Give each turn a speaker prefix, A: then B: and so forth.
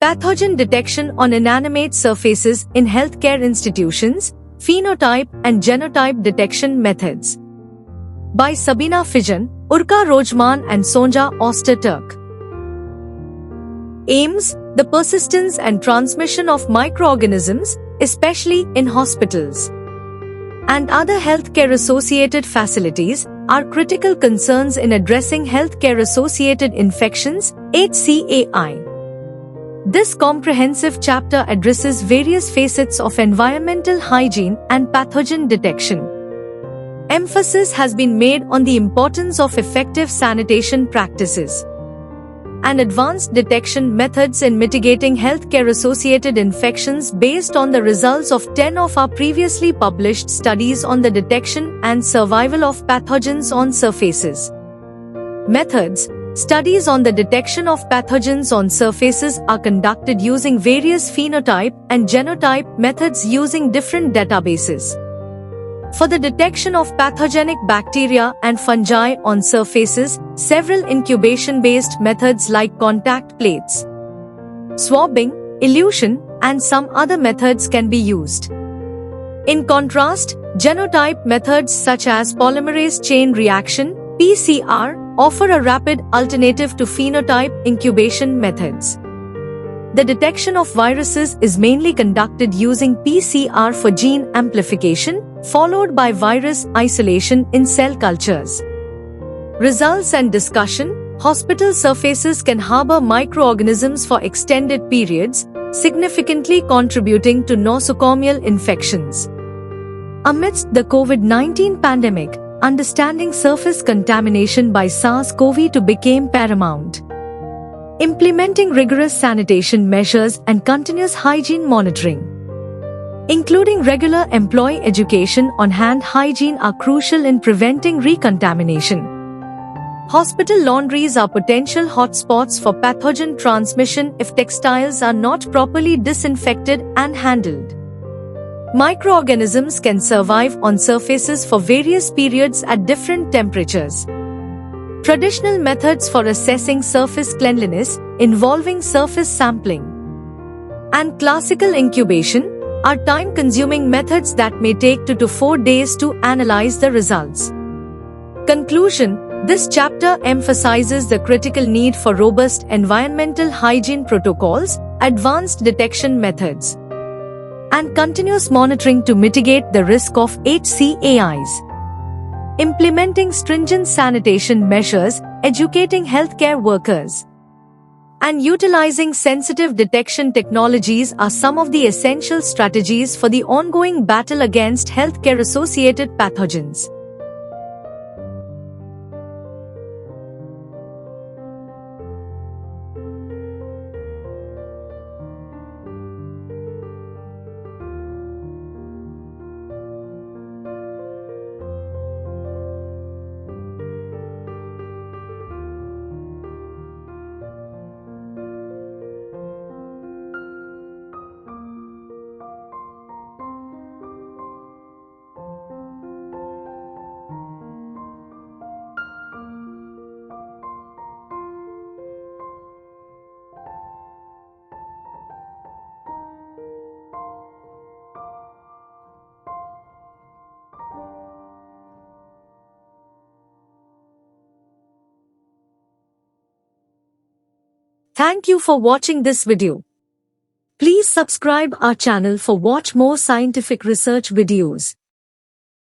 A: Pathogen detection on inanimate surfaces in healthcare institutions, phenotype and genotype detection methods. By Sabina Fijan, Urka Rojman and Sonja Osterturk. Aims: the persistence and transmission of microorganisms, especially in hospitals and other healthcare-associated facilities, are critical concerns in addressing healthcare-associated infections, HCAI. This comprehensive chapter addresses various facets of environmental hygiene and pathogen detection. Emphasis has been made on the importance of effective sanitation practices and advanced detection methods in mitigating healthcare-associated infections based on the results of 10 of our previously published studies on the detection and survival of pathogens on surfaces. Methods: studies on the detection of pathogens on surfaces are conducted using various phenotype and genotype methods using different databases. For the detection of pathogenic bacteria and fungi on surfaces, several incubation-based methods like contact plates, swabbing, elution, and some other methods can be used. In contrast, genotype methods such as polymerase chain reaction, PCR, offer a rapid alternative to phenotype incubation methods. The detection of viruses is mainly conducted using PCR for gene amplification, followed by virus isolation in cell cultures. Results and discussion: hospital surfaces can harbor microorganisms for extended periods, significantly contributing to nosocomial infections. Amidst the COVID-19 pandemic, understanding surface contamination by SARS-CoV-2 became paramount. Implementing rigorous sanitation measures and continuous hygiene monitoring, including regular employee education on hand hygiene, are crucial in preventing recontamination. Hospital laundries are potential hotspots for pathogen transmission if textiles are not properly disinfected and handled. Microorganisms can survive on surfaces for various periods at different temperatures. Traditional methods for assessing surface cleanliness, involving surface sampling and classical incubation, are time-consuming methods that may take 2 to 4 days to analyze the results. Conclusion: this chapter emphasizes the critical need for robust environmental hygiene protocols, advanced detection methods, and continuous monitoring to mitigate the risk of HCAIs. Implementing stringent sanitation measures, educating healthcare workers, and utilizing sensitive detection technologies are some of the essential strategies for the ongoing battle against healthcare-associated pathogens. Thank you for watching this video. Please subscribe our channel for watch more scientific research videos.